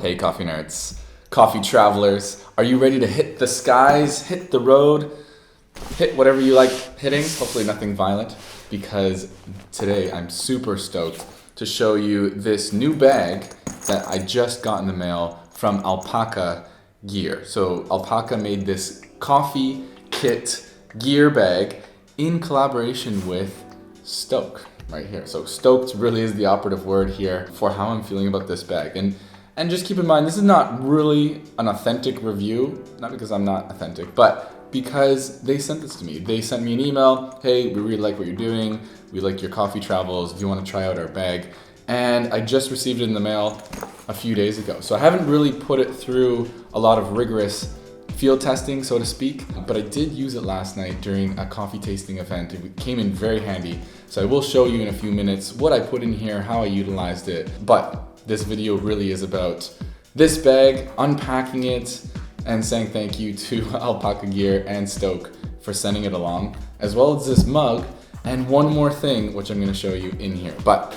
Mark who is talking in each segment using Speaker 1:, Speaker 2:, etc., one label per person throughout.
Speaker 1: Hey coffee nerds, coffee travelers, are you ready to hit the skies, hit the road, hit whatever you like hitting, hopefully nothing violent, because today I'm super stoked to show you this new bag that I just got in the mail from Alpaka gear. So Alpaka made this coffee kit gear bag in collaboration with Sttoke right here. So stoked really is the operative word here for how I'm feeling about this bag. And just keep in mind, this is not really an authentic review, not because I'm not authentic, but because they sent this to me. They sent me an email, hey, we really like what you're doing. We like your coffee travels. Do you want to try out our bag? And I just received it in the mail a few days ago. So I haven't really put it through a lot of rigorous field testing, so to speak, but I did use it last night during a coffee tasting event. It came in very handy. So I will show you in a few minutes what I put in here, how I utilized it. But this video really is about this bag, unpacking it, and saying thank you to Alpaka Gear and Sttoke for sending it along, as well as this mug, and one more thing, which I'm gonna show you in here. But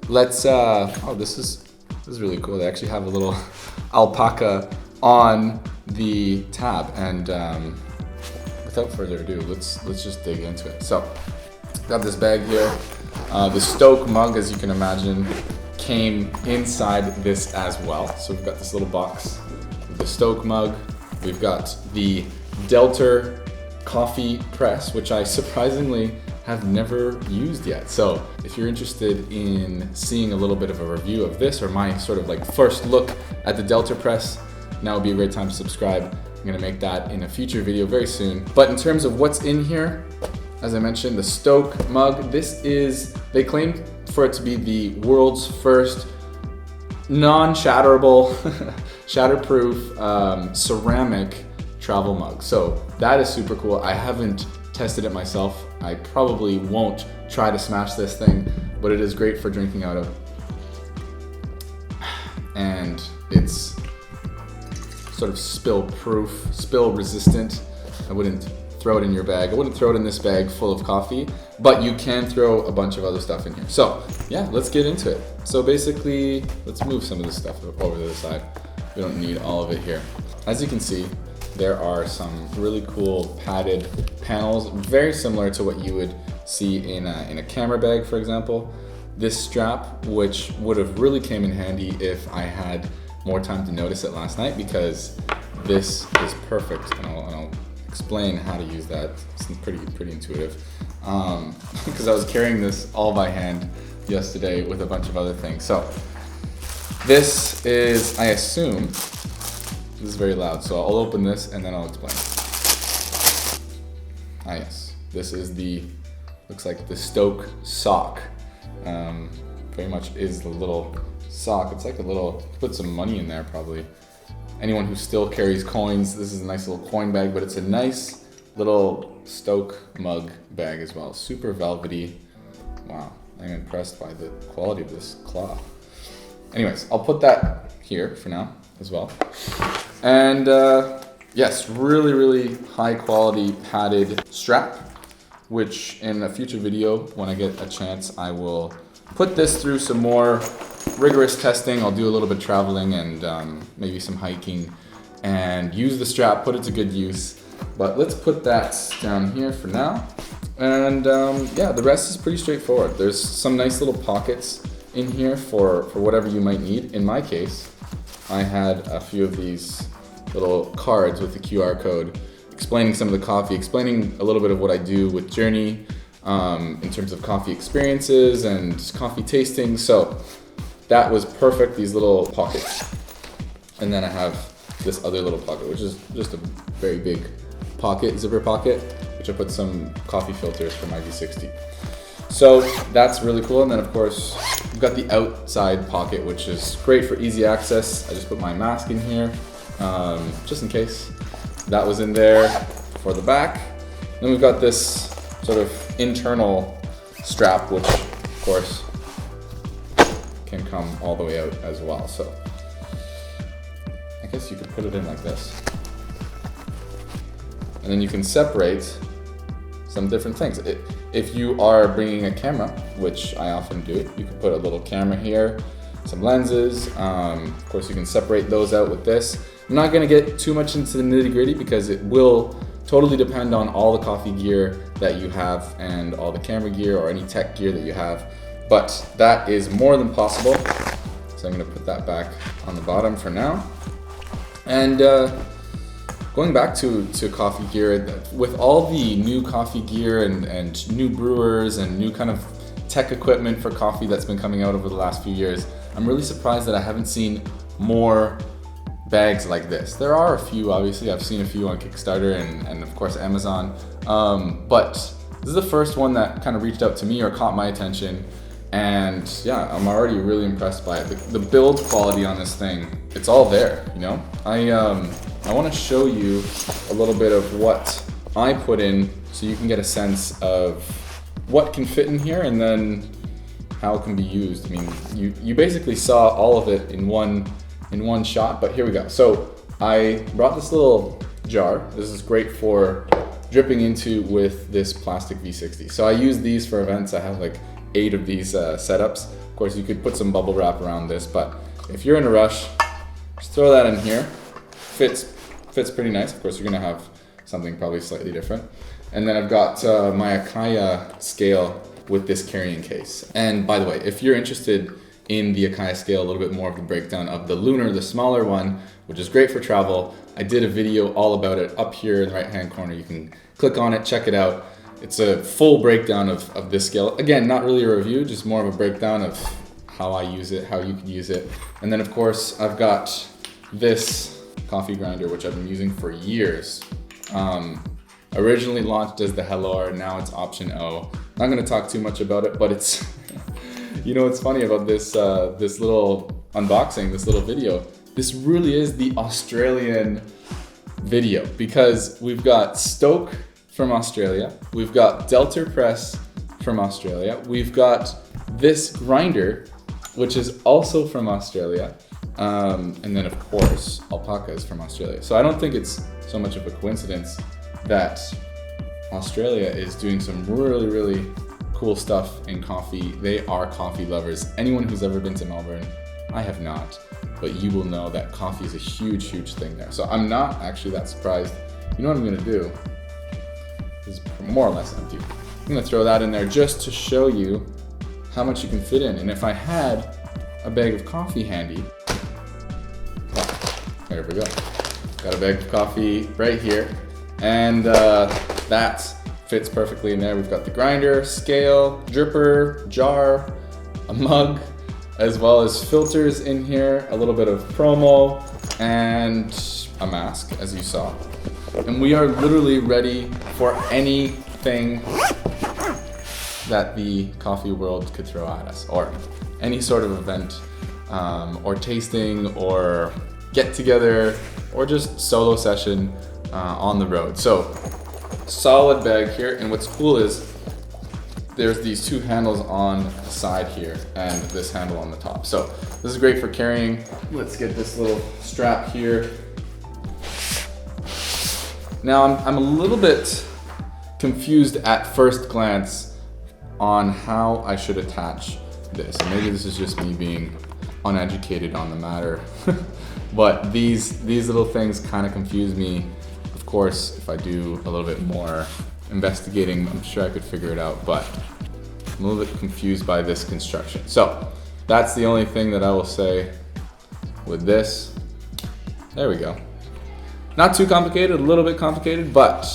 Speaker 1: let's, oh, this is really cool. They actually have a little alpaca on the tab, and without further ado, let's just dig into it. So, got this bag here. The Sttoke mug, as you can imagine, came inside this as well. So we've got this little box with the Sttoke mug. We've got the Delta coffee press, which I surprisingly have never used yet. So if you're interested in seeing a little bit of a review of this, or my sort of like first look at the Delta press, now would be a great time to subscribe. I'm gonna make that in a future video very soon. But in terms of what's in here, as I mentioned, the Sttoke mug, this is, they claimed for it to be the world's first non-shatterable, shatterproof ceramic travel mug. So that is super cool. I haven't tested it myself. I probably won't try to smash this thing, but it is great for drinking out of. And it's sort of spill proof, spill resistant. I wouldn't throw it in your bag. I wouldn't throw it in this bag full of coffee, but you can throw a bunch of other stuff in here. So yeah, let's get into it. So basically, let's move some of this stuff over to the side. We don't need all of it here. As you can see, there are some really cool padded panels, very similar to what you would see in a camera bag, for example. This strap, which would have really came in handy if I had more time to notice it last night, because this is perfect, and I'll explain how to use that. It's pretty intuitive, because I was carrying this all by hand yesterday with a bunch of other things. So this is, I assume, this is very loud, so I'll open this and then I'll explain. Ah yes, this is the, looks like the Sttoke sock. Very much is the little sock. It's like a little, put some money in there probably. Anyone who still carries coins, this is a nice little coin bag, but it's a nice little Sttoke mug bag as well. Super velvety. Wow, I'm impressed by the quality of this cloth. Anyways, I'll put that here for now as well. And yes, really high quality padded strap, which in a future video, when I get a chance, I will put this through some more rigorous testing. I'll do a little bit of traveling and maybe some hiking and use the strap, put it to good use. But let's put that down here for now. And yeah, the rest is pretty straightforward. There's some nice little pockets in here for whatever you might need. In my case, I had a few of these little cards with the QR code explaining some of the coffee, explaining a little bit of what I do with Journey in terms of coffee experiences and coffee tasting. So that was perfect, these little pockets. And then I have this other little pocket, which is just a very big pocket, zipper pocket, which I put some coffee filters for my V60. So that's really cool. And then of course, we've got the outside pocket, which is great for easy access. I just put my mask in here, just in case. That was in there for the back. Then we've got this sort of internal strap, which of course can come all the way out as well. So I guess you could put it in like this. And then you can separate some different things. If you are bringing a camera, which I often do, you can put a little camera here. some lenses. Of course, you can separate those out with this. I'm not gonna get too much into the nitty-gritty because it will totally depend on all the coffee gear that you have and all the camera gear or any tech gear that you have. But that is more than possible. So I'm gonna put that back on the bottom for now. And going back to coffee gear, with all the new coffee gear and new brewers and new kind of tech equipment for coffee that's been coming out over the last few years, I'm really surprised that I haven't seen more bags like this. There are a few, obviously. I've seen a few on Kickstarter and of course Amazon. But this is the first one that kind of reached out to me or caught my attention. And yeah, I'm already really impressed by it. The build quality on this thing, it's all there, you know? I want to show you a little bit of what I put in so you can get a sense of what can fit in here and then how it can be used. I mean, you basically saw all of it in one shot, but here we go. So I brought this little jar. This is great for dripping into with this plastic V60. So I use these for events. I have like 8 of these setups. Of course, you could put some bubble wrap around this, but if you're in a rush, just throw that in here. Fits pretty nice. Of course, you're gonna have something probably slightly different. And then I've got my Akaya scale with this carrying case. And by the way, if you're interested in the Akaya scale, a little bit more of the breakdown of the Lunar, the smaller one, which is great for travel, I did a video all about it up here in the right-hand corner. You can click on it, check it out. It's a full breakdown of this scale. Again, not really a review, just more of a breakdown of how I use it, how you could use it. And then of course, I've got this coffee grinder, which I've been using for years. Originally launched as the Helor, now it's option O. Not gonna talk too much about it, but it's, you know what's funny about this, this little unboxing, this little video? This really is the Australian video because we've got Sttoke from Australia, we've got Delta Press from Australia, we've got this grinder, which is also from Australia, and then of course, Alpaka is from Australia. So I don't think it's so much of a coincidence that Australia is doing some really, really cool stuff in coffee. They are coffee lovers. Anyone who's ever been to Melbourne, I have not, but you will know that coffee is a huge, huge thing there. So I'm not actually that surprised. You know what I'm gonna do? This is more or less empty. I'm gonna throw that in there just to show you how much you can fit in. And if I had a bag of coffee handy, oh, there we go. Got a bag of coffee right here. And that fits perfectly in there. We've got the grinder, scale, dripper, jar, a mug, as well as filters in here, a little bit of promo, and a mask, as you saw. And we are literally ready for anything that the coffee world could throw at us, or any sort of event, or tasting, or get together, or just solo session on the road. So solid bag here, and what's cool is there's these 2 handles on the side here and this handle on the top. So this is great for carrying. Let's get this little strap here. Now I'm a little bit confused at first glance on how I should attach this. And maybe this is just me being uneducated on the matter, but these little things kind of confuse me. Of course, if I do a little bit more investigating, I'm sure I could figure it out, but I'm a little bit confused by this construction. So that's the only thing that I will say with this. There we go. Not too complicated, a little bit complicated, but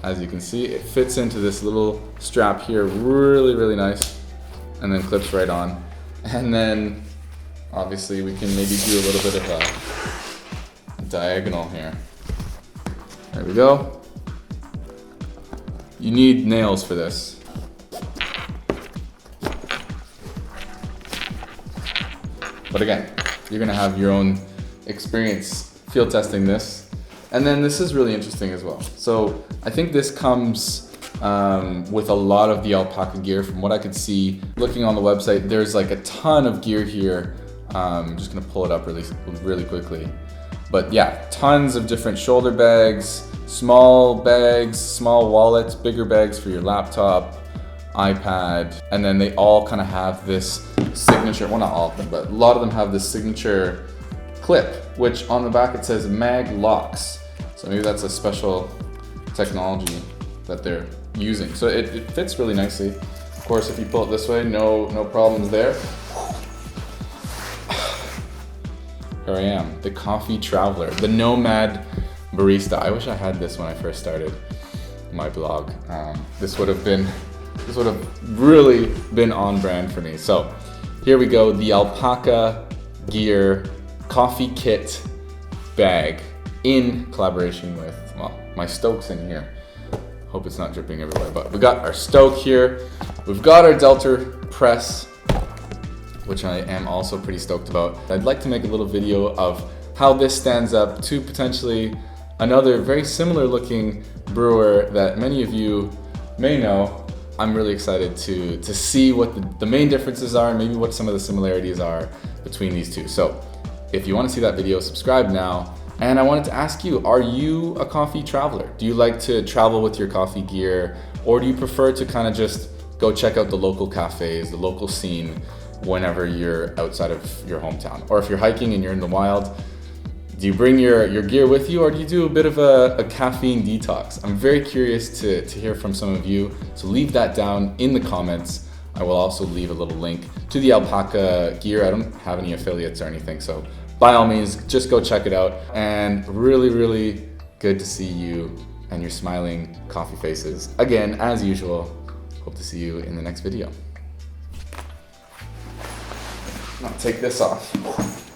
Speaker 1: as you can see, it fits into this little strap here really, really nice, and then clips right on. And then obviously we can maybe do a little bit of a diagonal here. There we go. You need nails for this. But again, you're gonna have your own experience field testing this. And then this is really interesting as well. So I think this comes with a lot of the Alpaka gear. From what I could see, looking on the website, there's like a ton of gear here. I'm just gonna pull it up really quickly. But yeah, tons of different shoulder bags, small wallets, bigger bags for your laptop, iPad, and then they all kind of have this signature, well not all of them, but a lot of them have this signature clip, which on the back it says mag locks. So maybe that's a special technology that they're using. So it fits really nicely. Of course, if you pull it this way, no problems there. Here I am, the coffee traveler, the Nomad Barista. I wish I had this when I first started my blog. This would have really been on brand for me. So here we go, the Alpaka Gear coffee kit bag in collaboration with, well, my Sttoke's in here. Hope it's not dripping everywhere, but we got our Sttoke here. We've got our Delta press, which I am also pretty stoked about. I'd like to make a little video of how this stands up to potentially another very similar looking brewer that many of you may know. I'm really excited to see what the main differences are and maybe what some of the similarities are between these two. So if you want to see that video, subscribe now. And I wanted to ask you, are you a coffee traveler? Do you like to travel with your coffee gear, or do you prefer to kind of just go check out the local cafes, the local scene, whenever you're outside of your hometown? Or if you're hiking and you're in the wild, do you bring your gear with you, or do you do a bit of a caffeine detox? I'm very curious to hear from some of you, so leave that down in the comments. I will also leave a little link to the Alpaka gear. I don't have any affiliates or anything, so by all means, just go check it out. And really good to see you and your smiling coffee faces. Again, as usual, hope to see you in the next video. I'll take this off.